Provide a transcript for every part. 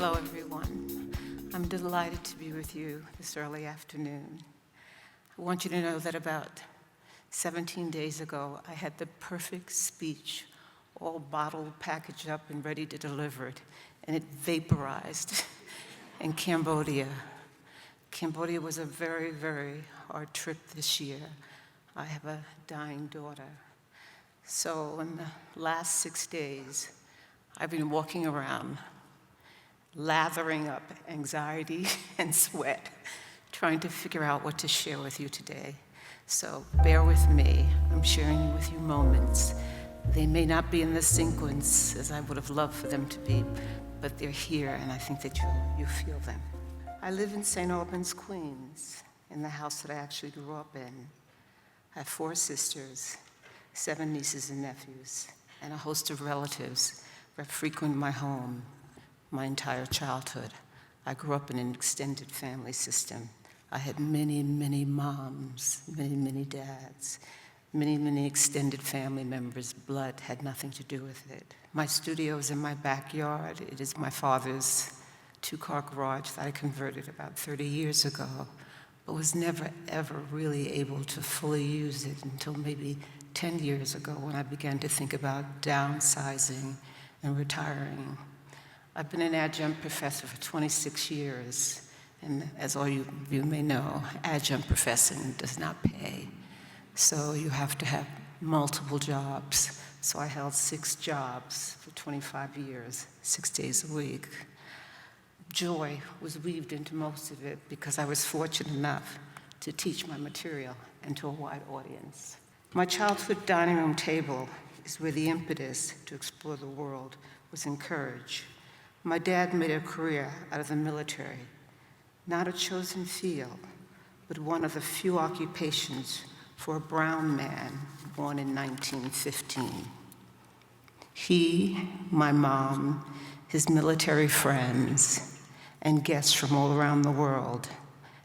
Hello, everyone. I'm delighted to be with you this early afternoon. I want you to know that about 17 days ago, I had the perfect speech, all bottled, packaged up, and ready to deliver it, and it vaporized in Cambodia. Cambodia was a very, very hard trip this year. I have a dying daughter. So in the last 6 days, I've been walking around, lathering up anxiety and sweat, trying to figure out what to share with you today. So bear with me. I'm sharing with you moments. They may not be in the sequence as I would have loved for them to be, but they're here, and I think that you feel them. I live in St. Albans, Queens, in the house that I actually grew up in. I have 4 sisters, 7 nieces and nephews, and a host of relatives that frequent my home my entire childhood. I grew up in an extended family system. I had many, many moms, many, many dads, many, many extended family members. Blood had nothing to do with it. My studio is in my backyard. It is my father's 2-car garage that I converted about 30 years ago, but was never, ever really able to fully use it until maybe 10 years ago when I began to think about downsizing and retiring. I've been an adjunct professor for 26 years, and as all you may know, adjunct professing does not pay. So you have to have multiple jobs. So I held 6 jobs for 25 years, 6 days a week. Joy was weaved into most of it because I was fortunate enough to teach my material and to a wide audience. My childhood dining room table is where the impetus to explore the world was encouraged. My dad made a career out of the military, not a chosen field, but one of the few occupations for a brown man born in 1915. He, my mom, his military friends, and guests from all around the world,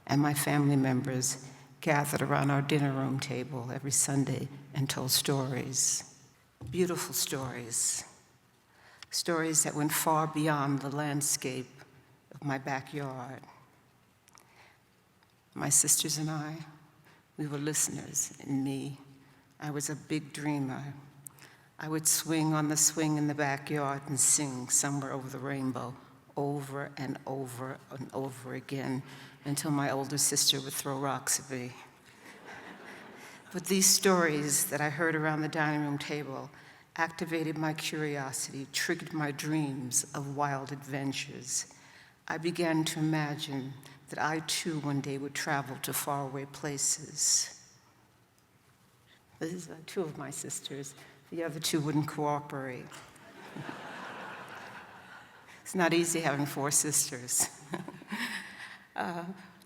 and my family members gathered around our dinner room table every Sunday and told stories, beautiful stories. Stories that went far beyond the landscape of my backyard. My sisters and I, we were listeners, and me, I was a big dreamer. I would swing on the swing in the backyard and sing Somewhere Over the Rainbow over and over and over again until my older sister would throw rocks at me. But these stories that I heard around the dining room table activated my curiosity, triggered my dreams of wild adventures. I began to imagine that I too one day would travel to faraway places. These are 2 of my sisters. The other 2 wouldn't cooperate. It's not easy having 4 sisters.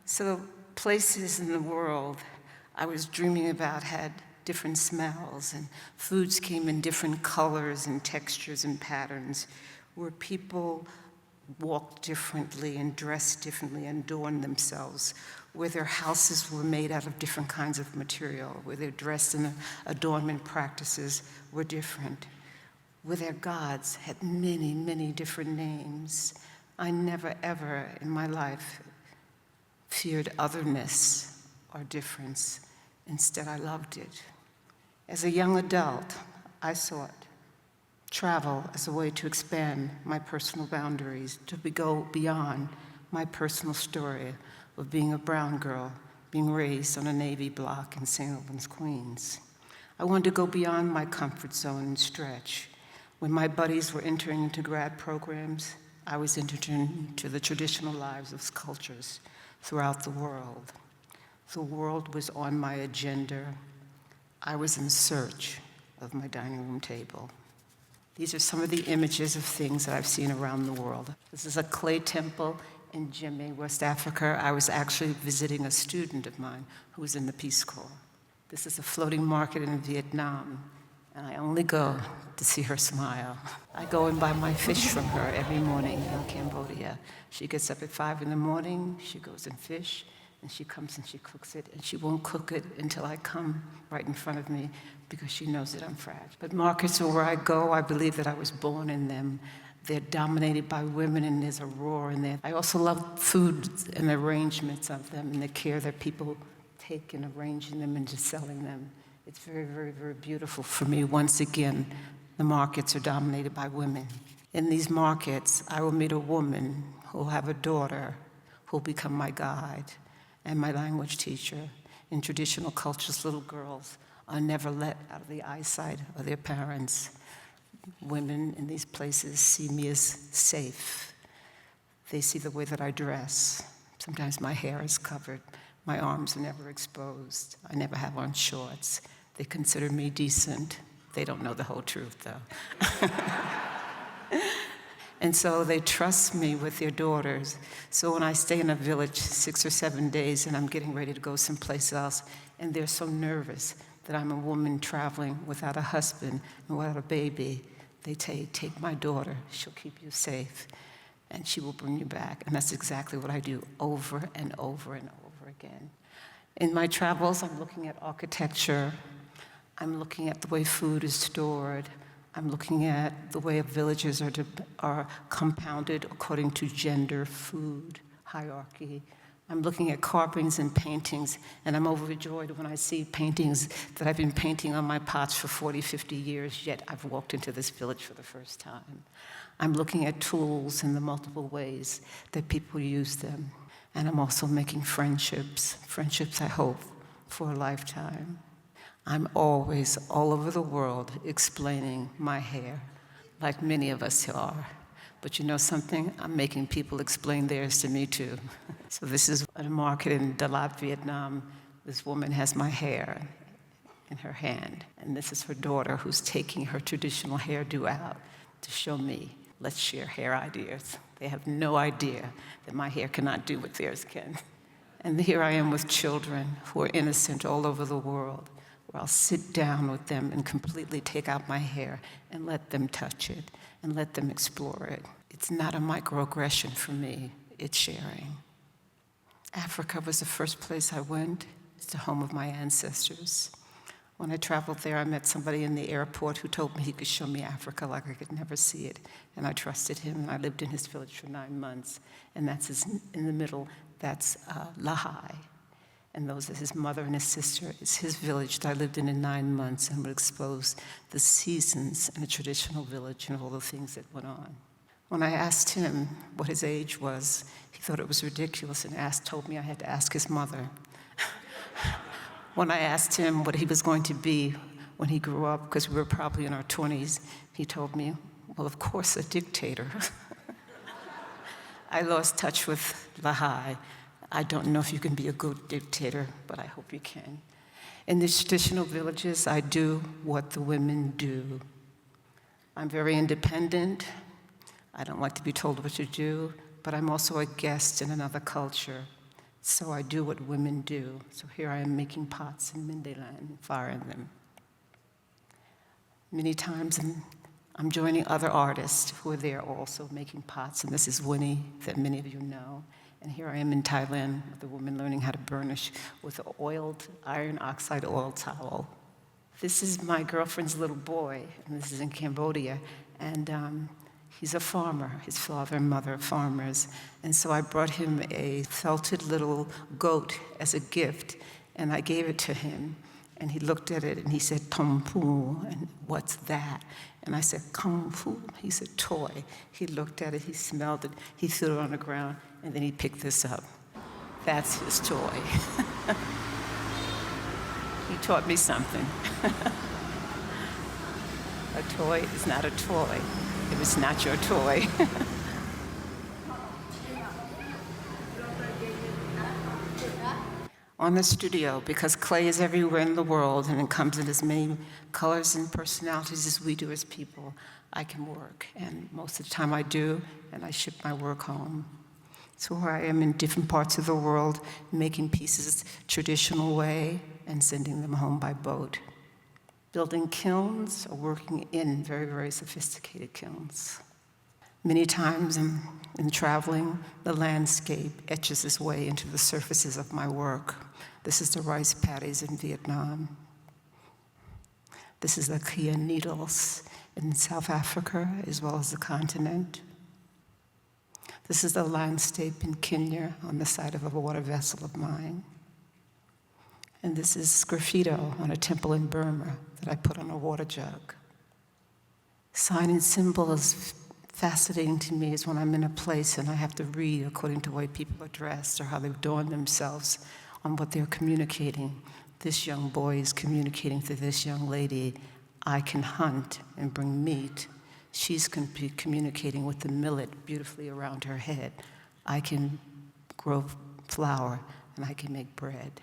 So places in the world I was dreaming about had different smells, and foods came in different colors and textures and patterns, where people walked differently and dressed differently and adorned themselves, where their houses were made out of different kinds of material, where their dress and adornment practices were different, where their gods had many, many different names. I never, ever in my life feared otherness or difference. Instead, I loved it. As a young adult, I sought travel as a way to expand my personal boundaries, to go beyond my personal story of being a brown girl, being raised on a Navy block in St. Albans, Queens. I wanted to go beyond my comfort zone and stretch. When my buddies were entering into grad programs, I was entered into the traditional lives of cultures throughout the world. The world was on my agenda. I was in search of my dining room table. These are some of the images of things that I've seen around the world. This is a clay temple in Jemé, West Africa. I was actually visiting a student of mine who was in the Peace Corps. This is a floating market in Vietnam, and I only go to see her smile. I go and buy my fish from her every morning in Cambodia. She gets up at 5 in the morning, she goes and fish, and she comes and she cooks it, and she won't cook it until I come right in front of me because she knows that I'm fragile. But markets where I go, I believe that I was born in them. They're dominated by women, and there's a roar in there. I also love food and arrangements of them and the care that people take in arranging them and just selling them. It's very, very, very beautiful for me. Once again, the markets are dominated by women. In these markets, I will meet a woman who will have a daughter who will become my guide and my language teacher. In traditional cultures, little girls are never let out of the eyesight of their parents. Women in these places see me as safe. They see the way that I dress. Sometimes my hair is covered. My arms are never exposed. I never have on shorts. They consider me decent. They don't know the whole truth, though. And so they trust me with their daughters. So when I stay in a village 6 or 7 days and I'm getting ready to go someplace else, and they're so nervous that I'm a woman traveling without a husband and without a baby, they say, take my daughter, she'll keep you safe, and she will bring you back. And that's exactly what I do over and over and over again. In my travels, I'm looking at architecture. I'm looking at the way food is stored. I'm looking at the way villages are compounded according to gender, food, hierarchy. I'm looking at carvings and paintings, and I'm overjoyed when I see paintings that I've been painting on my pots for 40, 50 years, yet I've walked into this village for the first time. I'm looking at tools and the multiple ways that people use them. And I'm also making friendships I hope, for a lifetime. I'm always all over the world explaining my hair, like many of us are. But you know something? I'm making people explain theirs to me too. So this is a market in Dalat, Vietnam. This woman has my hair in her hand. And this is her daughter who's taking her traditional hairdo out to show me, let's share hair ideas. They have no idea that my hair cannot do what theirs can. And here I am with children who are innocent all over the world, where I'll sit down with them and completely take out my hair and let them touch it and let them explore it. It's not a microaggression for me, it's sharing. Africa was the first place I went. It's the home of my ancestors. When I traveled there, I met somebody in the airport who told me he could show me Africa like I could never see it. And I trusted him, and I lived in his village for 9 months. And that's in the middle, that's Lahai. And those are his mother and his sister. It's his village that I lived in 9 months and would expose the seasons in a traditional village and all the things that went on. When I asked him what his age was, he thought it was ridiculous and told me I had to ask his mother. When I asked him what he was going to be when he grew up, because we were probably in our 20s, he told me, well, of course, a dictator. I lost touch with Lahai. I don't know if you can be a good dictator, but I hope you can. In these traditional villages, I do what the women do. I'm very independent. I don't like to be told what to do, but I'm also a guest in another culture. So I do what women do. So here I am making pots in Mindeland and firing them. Many times I'm joining other artists who are there also making pots, and this is Winnie, that many of you know. And here I am in Thailand with a woman learning how to burnish with an oiled iron oxide oil towel. This is my girlfriend's little boy, and this is in Cambodia. And he's a farmer. His father and mother are farmers. And so I brought him a felted little goat as a gift, and I gave it to him. And he looked at it, and he said, Tompu, and what's that? And I said, Kung Fu. He said, toy. He looked at it, he smelled it, he threw it on the ground, and then he picked this up. That's his toy. He taught me something. A toy is not a toy if it's not your toy. On the studio, because clay is everywhere in the world and it comes in as many colors and personalities as we do as people, I can work. And most of the time I do, and I ship my work home. So here I am in different parts of the world, making pieces traditional way and sending them home by boat. Building kilns or working in very, very sophisticated kilns. Many times in traveling, the landscape etches its way into the surfaces of my work. This is the rice paddies in Vietnam. This is the Kia needles in South Africa as well as the continent. This is the landscape in Kenya on the side of a water vessel of mine. And this is graffito on a temple in Burma that I put on a water jug. Sign and symbol is fascinating to me is when I'm in a place and I have to read according to the way people are dressed or how they adorn themselves on what they're communicating. This young boy is communicating to this young lady, I can hunt and bring meat. She's going to be communicating with the millet beautifully around her head. I can grow flour and I can make bread.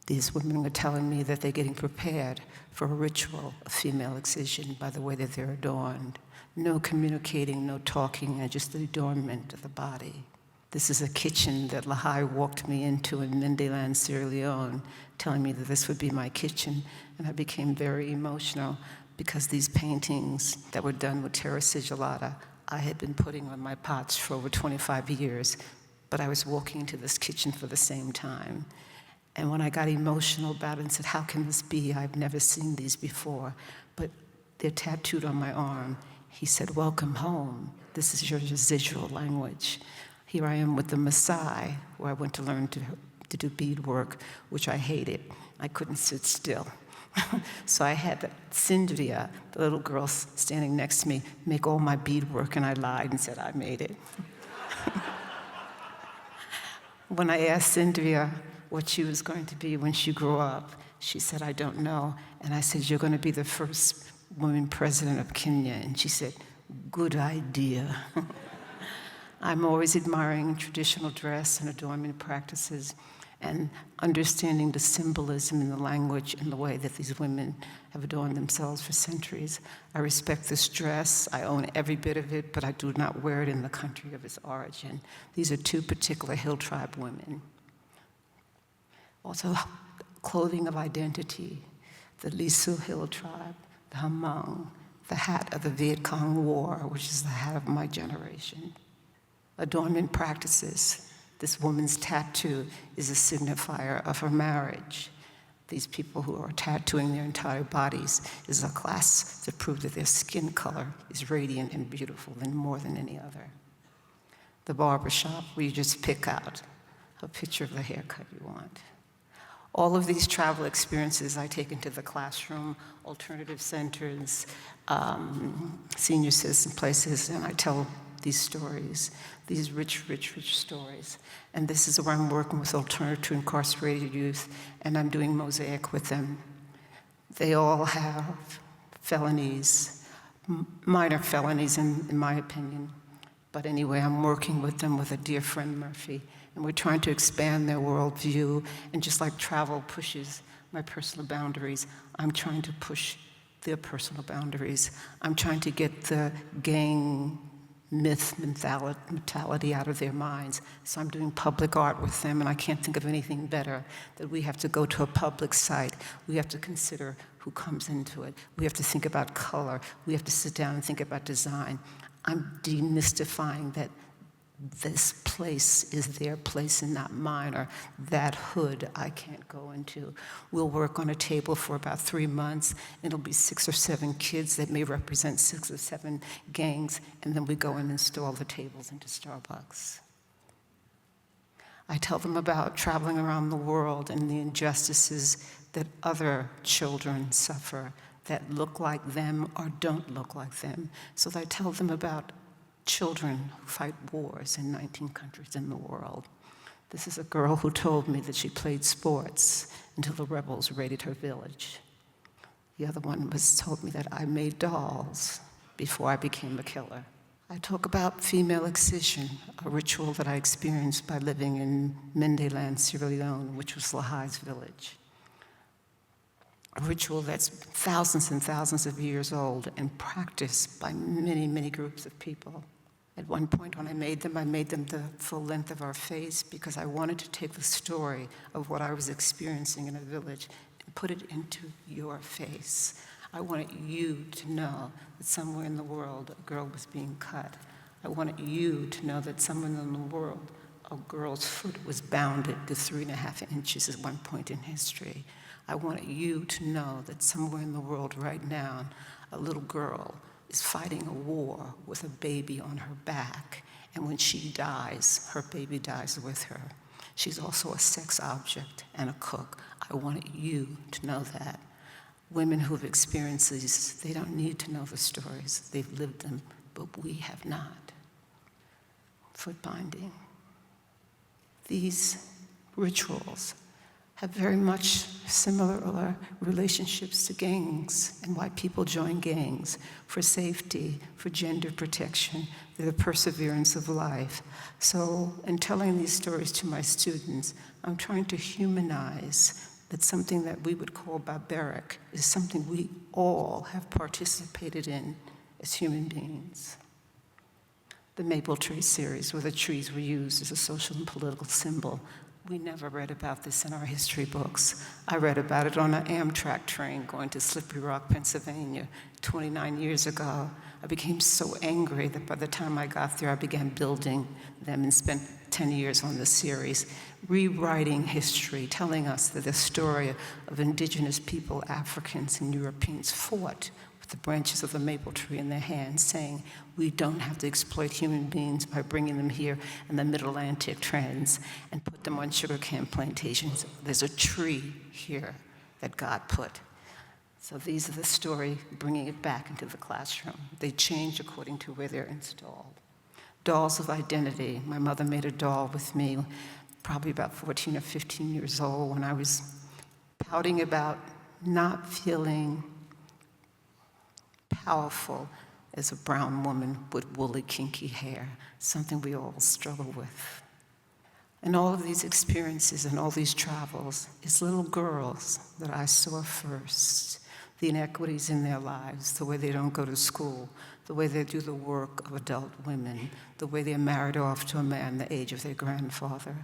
These women are telling me that they're getting prepared for a ritual of female excision by the way that they're adorned. No communicating, no talking, and just the adornment of the body. This is a kitchen that Lahai walked me into in Mendeland, Sierra Leone, telling me that this would be my kitchen, and I became very emotional because these paintings that were done with terra sigillata, I had been putting on my pots for over 25 years, but I was walking into this kitchen for the same time. And when I got emotional about it and said, how can this be? I've never seen these before, but they're tattooed on my arm. He said, welcome home. This is your residual language. Here I am with the Maasai, where I went to learn to do beadwork, which I hated. I couldn't sit still. So I had Cynthia, the little girl standing next to me, make all my beadwork, and I lied and said I made it. When I asked Cynthia what she was going to be when she grew up, she said, I don't know. And I said, you're going to be the first woman president of Kenya. And she said, good idea. I'm always admiring traditional dress and adornment practices and understanding the symbolism in the language and the way that these women have adorned themselves for centuries. I respect this dress. I own every bit of it, but I do not wear it in the country of its origin. These are two particular hill tribe women. Also, clothing of identity, the Lisu Hill tribe, the Hmong, the hat of the Viet Cong War, which is the hat of my generation. Adornment practices. This woman's tattoo is a signifier of her marriage. These people who are tattooing their entire bodies is a class to prove that their skin color is radiant and beautiful and more than any other. The barbershop, where you just pick out a picture of the haircut you want. All of these travel experiences I take into the classroom, alternative centers, senior citizen places, and I tell these stories, these rich, rich, rich stories. And this is where I'm working with alternative to incarcerated youth, and I'm doing mosaic with them. They all have felonies, minor felonies in my opinion. But anyway, I'm working with them with a dear friend, Murphy, and we're trying to expand their worldview. And just like travel pushes my personal boundaries, I'm trying to push their personal boundaries. I'm trying to get the gang mentality out of their minds. So I'm doing public art with them, and I can't think of anything better that we have to go to a public site. We have to consider who comes into it. We have to think about color. We have to sit down and think about design. I'm demystifying that this place is their place and not mine, or that hood I can't go into. We'll work on a table for about 3 months. It'll be 6 or 7 kids that may represent 6 or 7 gangs, and then we go and install the tables into Starbucks. I tell them about traveling around the world and the injustices that other children suffer that look like them or don't look like them. So I tell them about children who fight wars in 19 countries in the world. This is a girl who told me that she played sports until the rebels raided her village. The other one told me that I made dolls before I became a killer. I talk about female excision, a ritual that I experienced by living in Mendeland, Sierra Leone, which was Lahai's village. A ritual that's thousands and thousands of years old and practiced by many, many groups of people. At one point when I made them the full length of our face because I wanted to take the story of what I was experiencing in a village and put it into your face. I wanted you to know that somewhere in the world a girl was being cut. I wanted you to know that somewhere in the world a girl's foot was bounded to 3.5 inches at one point in history. I wanted you to know that somewhere in the world right now, a little girl is fighting a war with a baby on her back, and when she dies, her baby dies with her. She's also a sex object and a cook. I wanted you to know that. Women who have experienced these, they don't need to know the stories. They've lived them, but we have not. Foot binding. These rituals have very much similar relationships to gangs and why people join gangs for safety, for gender protection, for the perseverance of life. So in telling these stories to my students, I'm trying to humanize that something that we would call barbaric is something we all have participated in as human beings. The maple tree series, where the trees were used as a social and political symbol. We never read about this in our history books. I read about it on an Amtrak train going to Slippery Rock, Pennsylvania, 29 years ago. I became so angry that by the time I got there, I began building them and spent 10 years on the series, rewriting history, telling us that the story of indigenous people, Africans and Europeans, fought with the branches of the maple tree in their hands, saying, we don't have to exploit human beings by bringing them here in the Mid-Atlantic trends and put them on sugarcane plantations. There's a tree here that God put. So these are the story, bringing it back into the classroom. They change according to where they're installed. Dolls of identity. My mother made a doll with me, probably about 14 or 15 years old, when I was pouting about not feeling powerful as a brown woman with woolly, kinky hair, something we all struggle with. And all of these experiences and all these travels is little girls that I saw first, the inequities in their lives, the way they don't go to school, the way they do the work of adult women, the way they're married off to a man the age of their grandfather,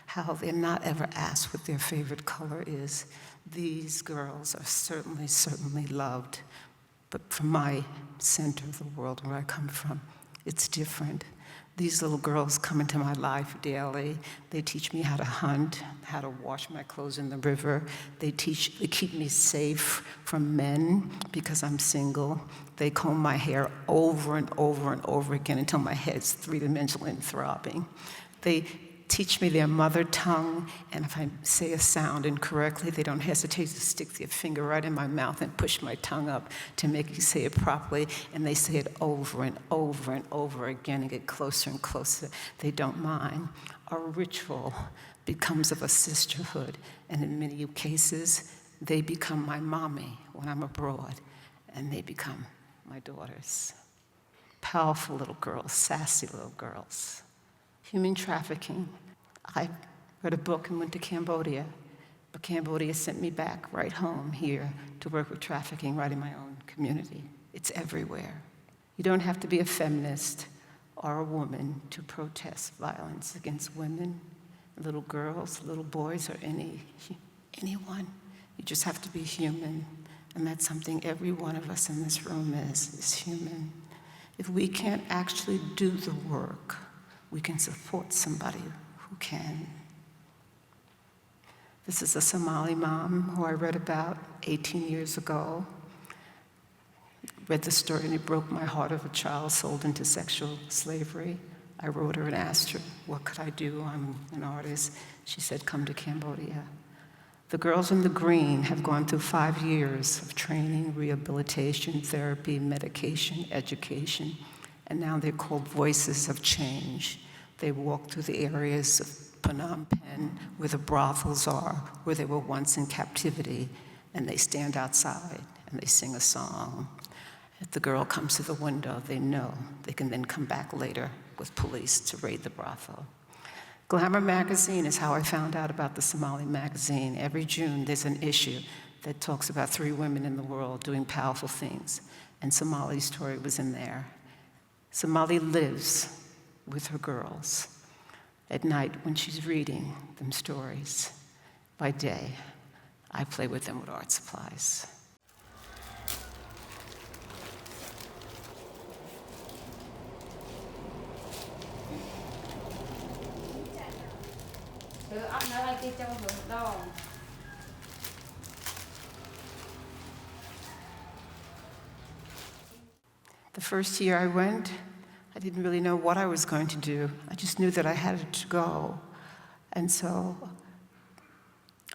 how they're not ever asked what their favorite color is. These girls are certainly loved. But from my center of the world, where I come from, it's different. These little girls come into my life daily. They teach me how to hunt, how to wash my clothes in the river. They keep me safe from men because I'm single. They comb my hair over and over and over again until my head's three-dimensional and throbbing. They teach me their mother tongue, and if I say a sound incorrectly, they don't hesitate to stick their finger right in my mouth and push my tongue up to make you say it properly, and they say it over and over and over again and get closer and closer. They don't mind. Our ritual becomes of a sisterhood, and in many cases, they become my mommy when I'm abroad, and they become my daughters. Powerful little girls, sassy little girls. Human trafficking. I read a book and went to Cambodia, but Cambodia sent me back right home here to work with trafficking right in my own community. It's everywhere. You don't have to be a feminist or a woman to protest violence against women, little girls, little boys, or anyone. You just have to be human, and that's something every one of us in this room is human. If we can't actually do the work, we can support somebody who can. This is a Somali mom who I read about 18 years ago. Read the story and it broke my heart of a child sold into sexual slavery. I wrote her and asked her, what could I do? I'm an artist. She said, come to Cambodia. The girls in the green have gone through 5 years of training, rehabilitation, therapy, medication, education, and now they're called Voices of Change. They walk through the areas of Phnom Penh where the brothels are, where they were once in captivity, and they stand outside and they sing a song. If the girl comes to the window, they know they can then come back later with police to raid the brothel. Glamour magazine is how I found out about the Somali magazine. Every June, there's an issue that talks about 3 women in the world doing powerful things, and Somali's story was in there. Somali lives with her girls at night when she's reading them stories. By day, I play with them with art supplies. The first year I went, I didn't really know what I was going to do. I just knew that I had to go. And so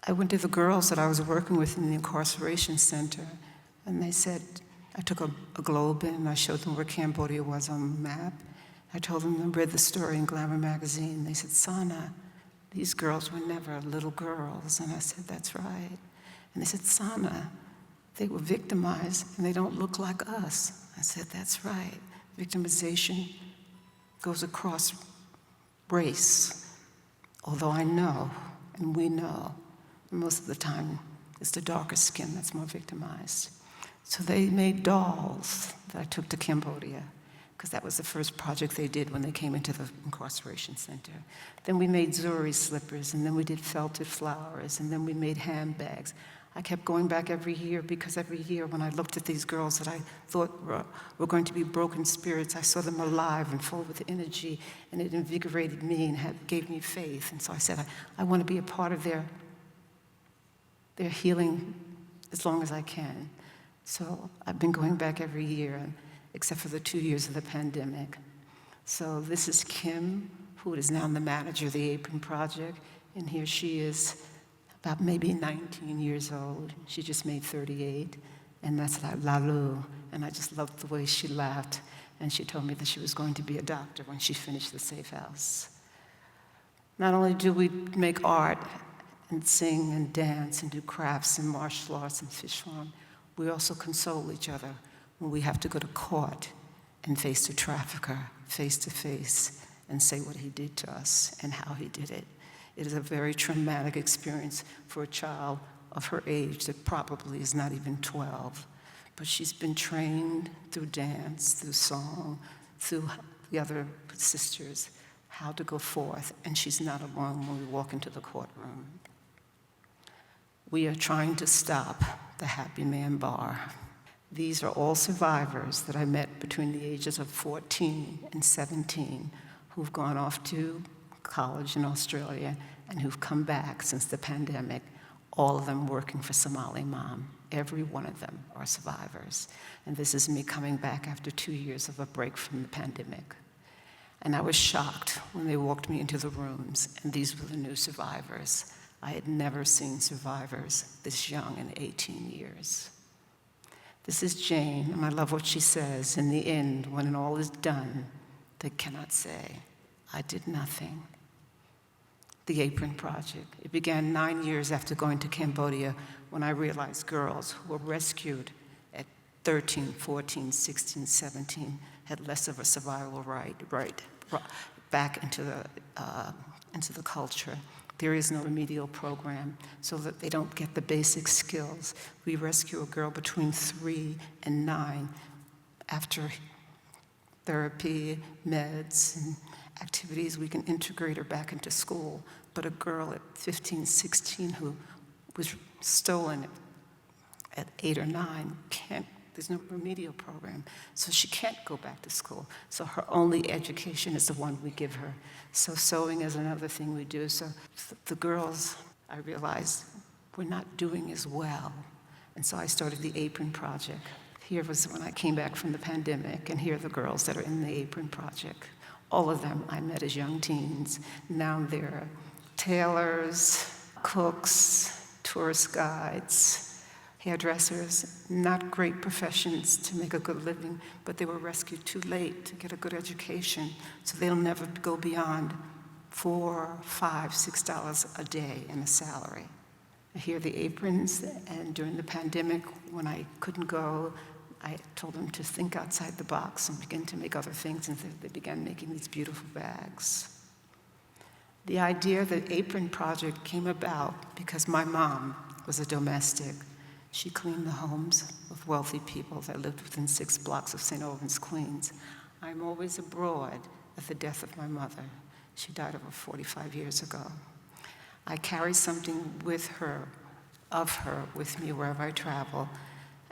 I went to the girls that I was working with in the incarceration center, and they said, I took a globe in and I showed them where Cambodia was on the map. I told them I read the story in Glamour magazine. They said, Sana, these girls were never little girls. And I said, that's right. And they said, Sana, they were victimized and they don't look like us. I said, that's right. Victimization goes across race. Although I know, and we know, most of the time it's the darker skin that's more victimized. So they made dolls that I took to Cambodia, because that was the first project they did when they came into the incarceration center. Then we made Zuri slippers, and then we did felted flowers, and then we made handbags. I kept going back every year, because every year when I looked at these girls that I thought were going to be broken spirits, I saw them alive and full with energy, and it invigorated me and gave me faith. And so I said, I want to be a part of their healing as long as I can. So I've been going back every year, except for the 2 years of the pandemic. So this is Kim, who is now the manager of the Apron Project, and here she is, about maybe 19 years old. She just made 38, and that's Lalu, and I just loved the way she laughed, and she told me that she was going to be a doctor when she finished the Safe House. Not only do we make art and sing and dance and do crafts and martial arts and fish farm, we also console each other when we have to go to court and face the trafficker face to face and say what he did to us and how he did it. It is a very traumatic experience for a child of her age that probably is not even 12. But she's been trained through dance, through song, through the other sisters, how to go forth, and she's not alone when we walk into the courtroom. We are trying to stop the Happy Man Bar. These are all survivors that I met between the ages of 14 and 17 who've gone off to college in Australia and who've come back since the pandemic, all of them working for Somali Mom. Every one of them are survivors. And this is me coming back after 2 years of a break from the pandemic. And I was shocked when they walked me into the rooms, and these were the new survivors. I had never seen survivors this young in 18 years. This is Jane, and I love what she says. In the end, when all is done, they cannot say, I did nothing. The Apron Project. It began 9 years after going to Cambodia when I realized girls who were rescued at 13, 14, 16, 17 had less of a survival right back into the culture. There is no remedial program so that they don't get the basic skills. We rescue a girl between 3 and 9 after therapy, meds, and activities. We can integrate her back into school. But a girl at 15, 16 who was stolen at 8 or 9 can't, there's no remedial program. So she can't go back to school. So her only education is the one we give her. So sewing is another thing we do. So the girls, I realized, were not doing as well. And so I started the Apron Project. Here was when I came back from the pandemic, and here are the girls that are in the Apron Project. All of them I met as young teens. Now they're tailors, cooks, tourist guides, hairdressers, not great professions to make a good living, but they were rescued too late to get a good education, so they'll never go beyond $4, $5, $6 a day in a salary. Here are the aprons, and during the pandemic, when I couldn't go, I told them to think outside the box and begin to make other things, and they began making these beautiful bags. The idea of the Apron Project came about because my mom was a domestic. She cleaned the homes of wealthy people that lived within 6 blocks of St. Albans, Queens. I'm always abroad at the death of my mother. She died over 45 years ago. I carry something of her with me wherever I travel.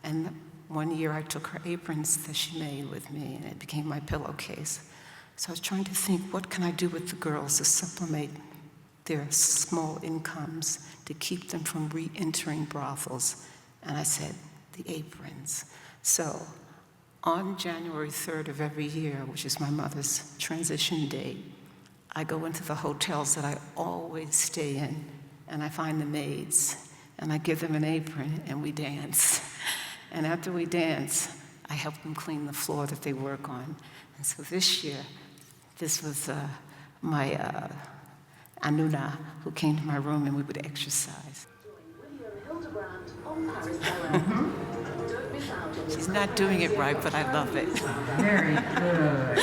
And one year I took her aprons that she made with me, and it became my pillowcase. So I was trying to think, what can I do with the girls to supplement their small incomes, to keep them from re-entering brothels? And I said, the aprons. So On January 3rd of every year, which is my mother's transition date, I go into the hotels that I always stay in, and I find the maids, and I give them an apron, and we dance. And after we dance, I help them clean the floor that they work on. And so this year, this was my Anuna, who came to my room, and we would exercise. She's not doing it right, but I love it. Very good.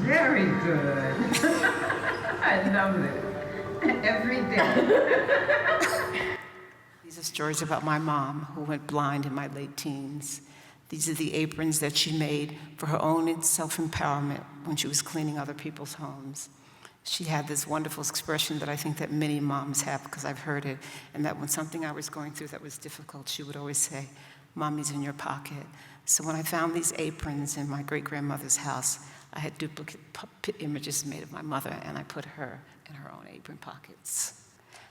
Very good. I love it. Every day. These are stories about my mom, who went blind in my late teens. These are the aprons that she made for her own self-empowerment when she was cleaning other people's homes. She had this wonderful expression that I think that many moms have, because I've heard it, and that when something I was going through that was difficult, she would always say, "Mommy's in your pocket." So when I found these aprons in my great-grandmother's house, I had duplicate images made of my mother, and I put her in her own apron pockets.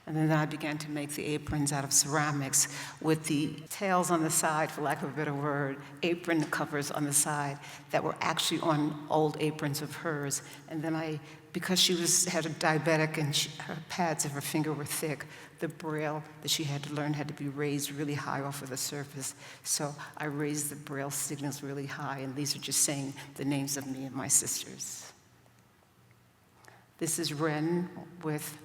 And then I began to make the aprons out of ceramics with the tails on the side, for lack of a better word, apron covers on the side that were actually on old aprons of hers. And then because she had a diabetic and her pads of her finger were thick, the braille that she had to learn had to be raised really high off of the surface. So I raised the braille signals really high, and these are just saying the names of me and my sisters. This is Ren with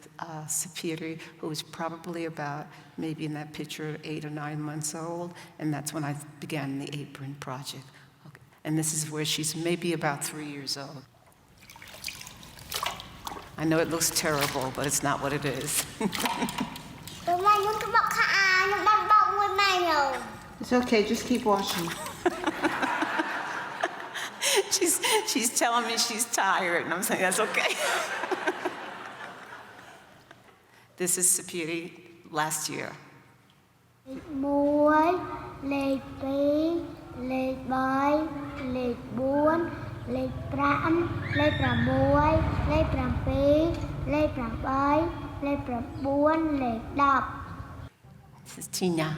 Sapiri, who was probably about, maybe in that picture, 8 or 9 months old, and that's when I began the apron project. Okay. And this is where she's maybe about 3 years old. I know it looks terrible, but it's not what it is. It's okay, just keep washing. She's telling me she's tired, and I'm saying, that's okay. This is Sapiri last year. This is Tina.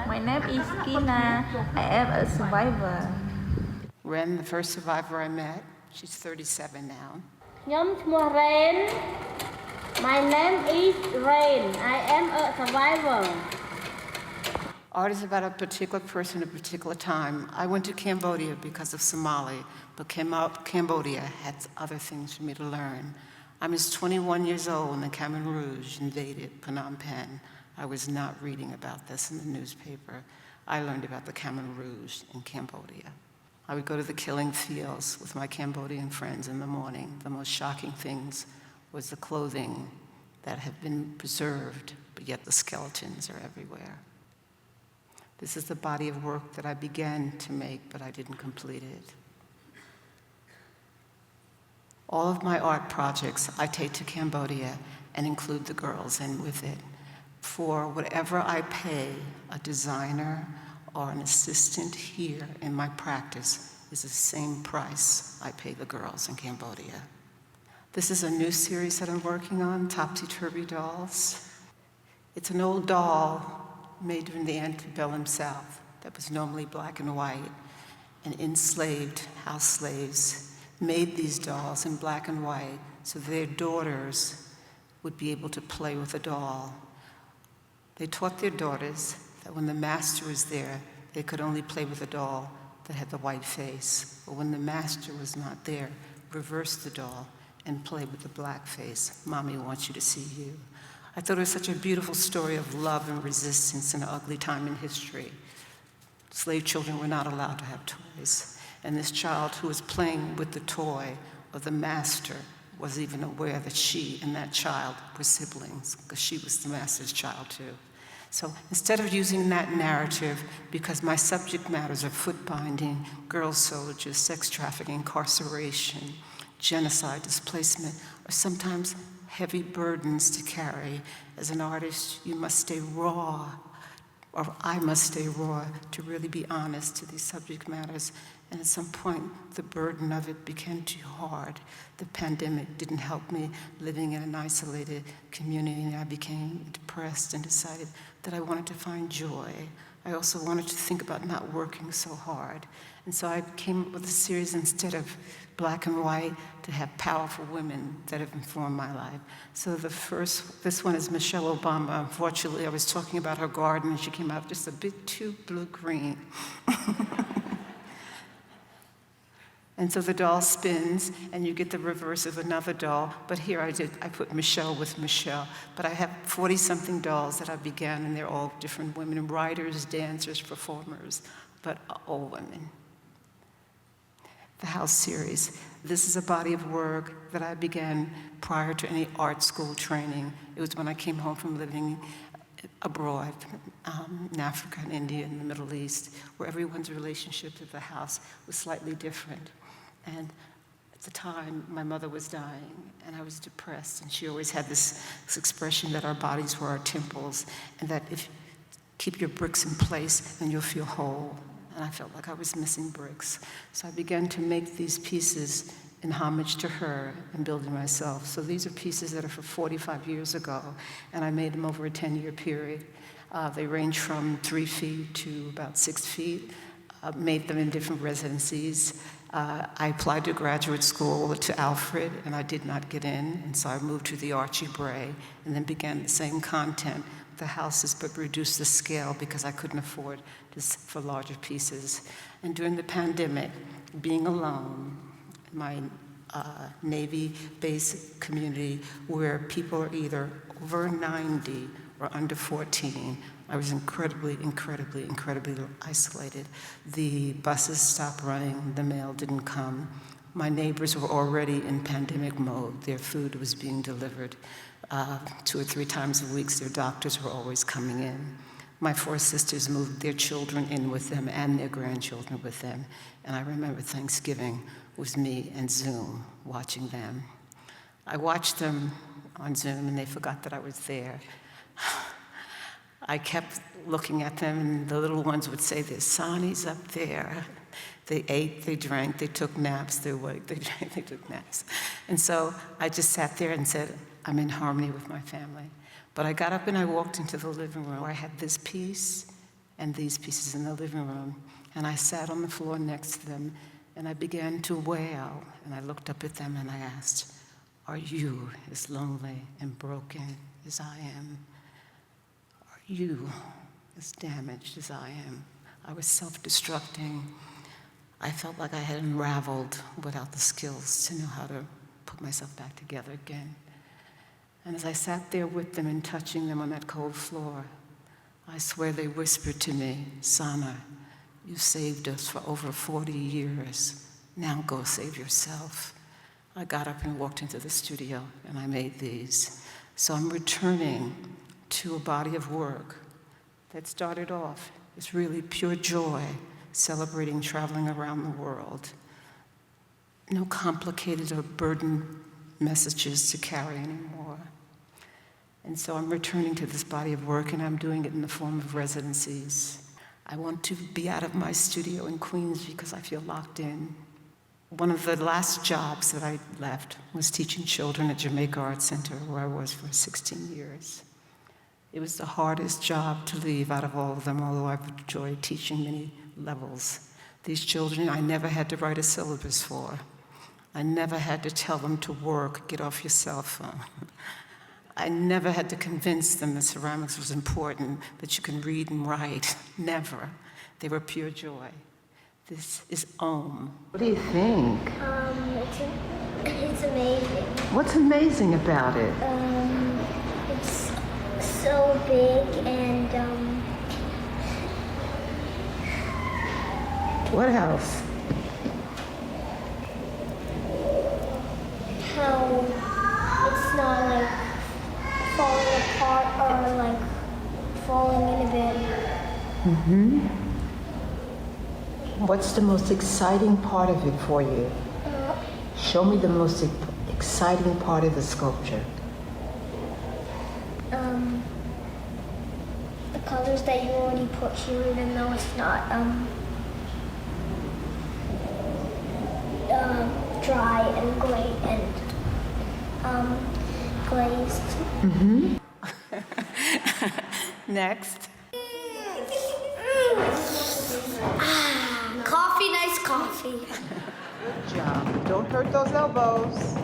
My name is Kina. I am a survivor. Ren, the first survivor I met, she's 37 now. My name is Rain. I am a survivor. Art is about a particular person at a particular time. I went to Cambodia because of Somali, but Cambodia had other things for me to learn. I was 21 years old when the Khmer Rouge invaded Phnom Penh. I was not reading about this in the newspaper. I learned about the Khmer Rouge in Cambodia. I would go to the killing fields with my Cambodian friends in the morning. The most shocking things was the clothing that had been preserved, but yet the skeletons are everywhere. This is the body of work that I began to make, but I didn't complete it. All of my art projects I take to Cambodia and include the girls in with it. For whatever I pay a designer or an assistant here in my practice is the same price I pay the girls in Cambodia. This is a new series that I'm working on, Topsy-Turvy Dolls. It's an old doll made during the antebellum South that was normally black and white, and enslaved house slaves made these dolls in black and white so their daughters would be able to play with a doll. They taught their daughters that when the master was there, they could only play with a doll that had the white face. But when the master was not there, reverse the doll and play with the black face. Mommy wants you to see you. I thought it was such a beautiful story of love and resistance in an ugly time in history. Slave children were not allowed to have toys. And this child who was playing with the toy of the master wasn't even aware that she and that child were siblings, because she was the master's child too. So instead of using that narrative, because my subject matters are foot binding, girl soldiers, sex trafficking, incarceration, genocide, displacement, or sometimes heavy burdens to carry, as an artist, you must stay raw, or I must stay raw to really be honest to these subject matters. And at some point, the burden of it became too hard. The pandemic didn't help me living in an isolated community, and I became depressed and decided that I wanted to find joy. I also wanted to think about not working so hard. And so I came up with a series, instead of black and white, to have powerful women that have informed my life. So this one is Michelle Obama. Unfortunately, I was talking about her garden, and she came out just a bit too blue-green. And so the doll spins, and you get the reverse of another doll. But here I put Michelle with Michelle. But I have 40-something dolls that I began, and they're all different women, writers, dancers, performers, but all women. The House series. This is a body of work that I began prior to any art school training. It was when I came home from living abroad, in Africa and India and the Middle East, where everyone's relationship to the house was slightly different. And at the time, my mother was dying, and I was depressed, and she always had this expression that our bodies were our temples, and that if you keep your bricks in place, then you'll feel whole. And I felt like I was missing bricks. So I began to make these pieces in homage to her and building myself. So these are pieces that are for 45 years ago, and I made them over a 10-year period. They range from 3 feet to about 6 feet. Made them in different residencies. I applied to graduate school to Alfred, and I did not get in, and so I moved to the Archie Bray, and then began the same content, the houses, but reduced the scale because I couldn't afford this for larger pieces. And during the pandemic, being alone, my Navy base community, where people are either over 90 or under 14, I was incredibly isolated. The buses stopped running, the mail didn't come. My neighbors were already in pandemic mode. Their food was being delivered 2 or 3 times a week. Their doctors were always coming in. My 4 sisters moved their children in with them and their grandchildren with them. And I remember Thanksgiving was me and Zoom watching them. I watched them on Zoom, and they forgot that I was there. I kept looking at them, and the little ones would say, "There's Sani's up there." They ate, they drank, they took naps, they worked, they drank, they took naps. And so I just sat there and said, I'm in harmony with my family. But I got up and I walked into the living room where I had this piece and these pieces in the living room. And I sat on the floor next to them, and I began to wail. And I looked up at them and I asked, are you as lonely and broken as I am? Are you as damaged as I am? I was self-destructing. I felt like I had unraveled without the skills to know how to put myself back together again. And as I sat there with them and touching them on that cold floor, I swear they whispered to me, Sana, you saved us for over 40 years. Now go save yourself. I got up and walked into the studio, and I made these. So I'm returning to a body of work that started off as really pure joy, celebrating traveling around the world. No complicated or burdened messages to carry anymore. And so I'm returning to this body of work, and I'm doing it in the form of residencies. I want to be out of my studio in Queens because I feel locked in. One of the last jobs that I left was teaching children at Jamaica Art Center, where I was for 16 years. It was the hardest job to leave out of all of them, although I've enjoyed teaching many levels. These children I never had to write a syllabus for. I never had to tell them to work, get off your cell phone. I never had to convince them that ceramics was important, that you can read and write. Never. They were pure joy. This is Om. What do you think? It's amazing. What's amazing about it? It's so big and What else? how it's not like falling apart or like falling in a bit. Mm-hmm. What's the most exciting part of it for you? Show me the most exciting part of the sculpture. the colors that you already put here, even though it's not dry and gray and glazed. Next. Coffee, nice coffee. Good job. Don't hurt those elbows.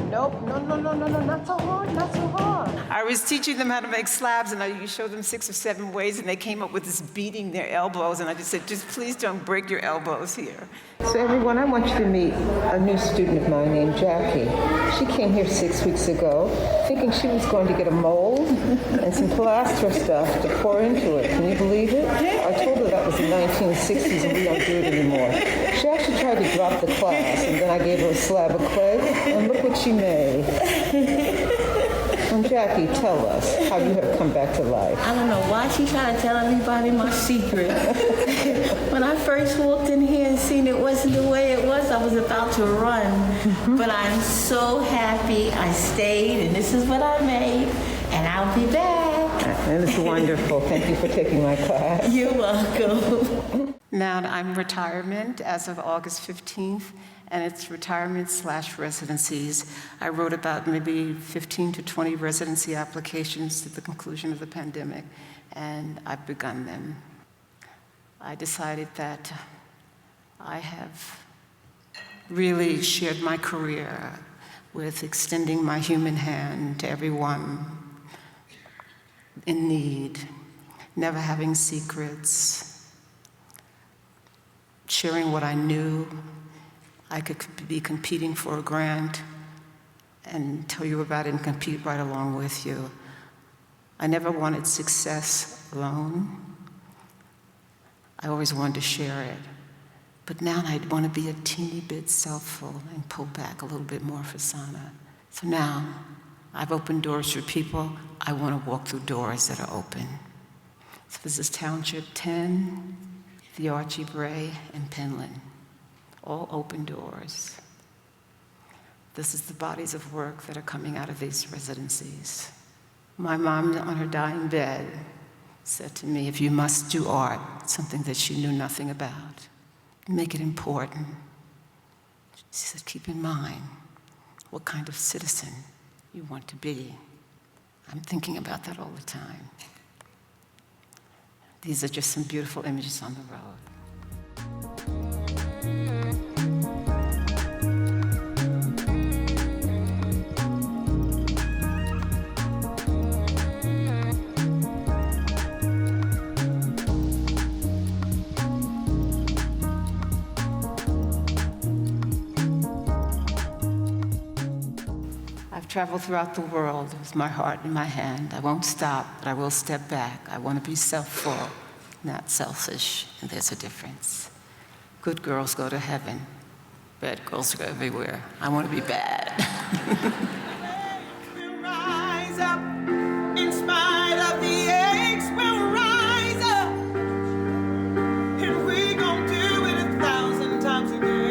Nope, no, not so hard, not so hard. I was teaching them how to make slabs, and you showed them 6 or 7 ways, and they came up with this beating their elbows, and I just said, just please don't break your elbows here. So everyone, I want you to meet a new student of mine named Jackie. She came here 6 weeks ago thinking she was going to get a mold and some plaster stuff to pour into it. Can you believe it? I told her that was the 1960s and we don't do it anymore. She actually tried to drop the class, and then I gave her a slab of clay, and look what she made. And Jackie, tell us how you have come back to life. I don't know why she trying to tell everybody my secret. When I first walked in here and seen it wasn't the way it was, I was about to run. But I'm so happy I stayed, and this is what I made, and I'll be back. And it's wonderful. Thank you for taking my class. You're welcome. Now I'm retirement as of August 15th, and it's retirement/residencies. I wrote about maybe 15 to 20 residency applications to the conclusion of the pandemic, and I've begun them. I decided that I have really shared my career with extending my human hand to everyone in need, never having secrets, sharing what I knew. I could be competing for a grant and tell you about it and compete right along with you. I never wanted success alone. I always wanted to share it. But now I'd want to be a teeny bit self-full and pull back a little bit more for Sana. So now I've opened doors for people. I want to walk through doors that are open. So this is Township 10, the Archie Bray, and Penland. All open doors. This is the bodies of work that are coming out of these residencies. My mom, on her dying bed, said to me, if you must do art, something that she knew nothing about, make it important. She said, keep in mind what kind of citizen you want to be. I'm thinking about that all the time. These are just some beautiful images on the road. I've traveled throughout the world with my heart in my hand. I won't stop, but I will step back. I want to be self-full, not selfish, and there's a difference. Good girls go to heaven. Bad girls go everywhere. I want to be bad. We'll rise up in spite of the aches. We'll rise up, and we gon' do it 1,000 times again.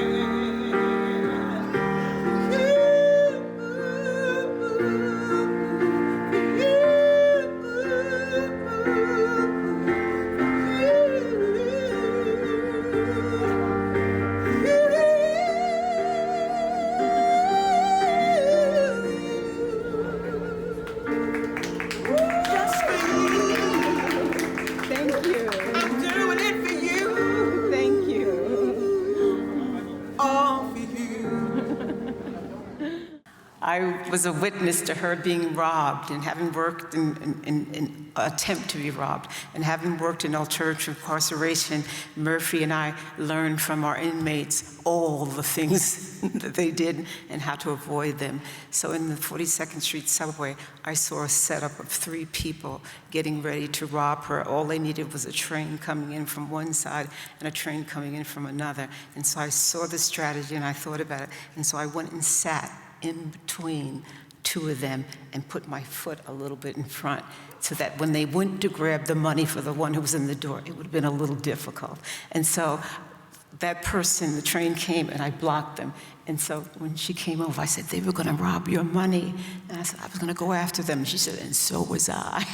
I was a witness to her being robbed and having worked in attempt to be robbed. And having worked in alternative incarceration, Murphy and I learned from our inmates all the things that they did and how to avoid them. So in the 42nd Street subway, I saw a setup of 3 people getting ready to rob her. All they needed was a train coming in from one side and a train coming in from another. And so I saw the strategy and I thought about it. And so I went and sat in between 2 of them and put my foot a little bit in front so that when they went to grab the money for the one who was in the door, it would have been a little difficult. And so that person, the train came and I blocked them. And so when she came over, I said, they were gonna rob your money. And I said, I was gonna go after them. And she said, and so was I.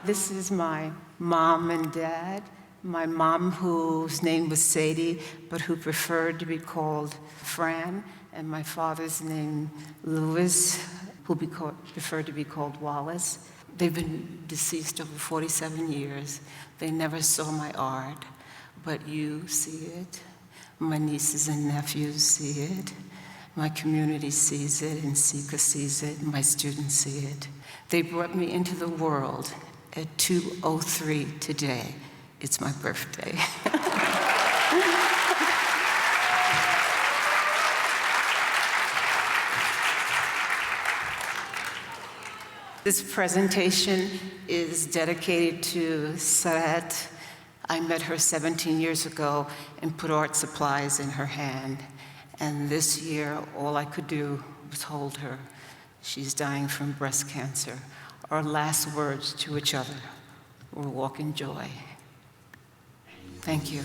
This is my mom and dad. My mom, whose name was Sadie, but who preferred to be called Fran, and my father's name, Louis, who preferred to be called Wallace. They've been deceased over 47 years. They never saw my art, but you see it. My nieces and nephews see it. My community sees it, NCECA sees it, my students see it. They brought me into the world at 2:03 today. It's my birthday. This presentation is dedicated to Sarat. I met her 17 years ago and put art supplies in her hand. And this year, all I could do was hold her. She's dying from breast cancer. Our last words to each other were walk in joy. Thank you.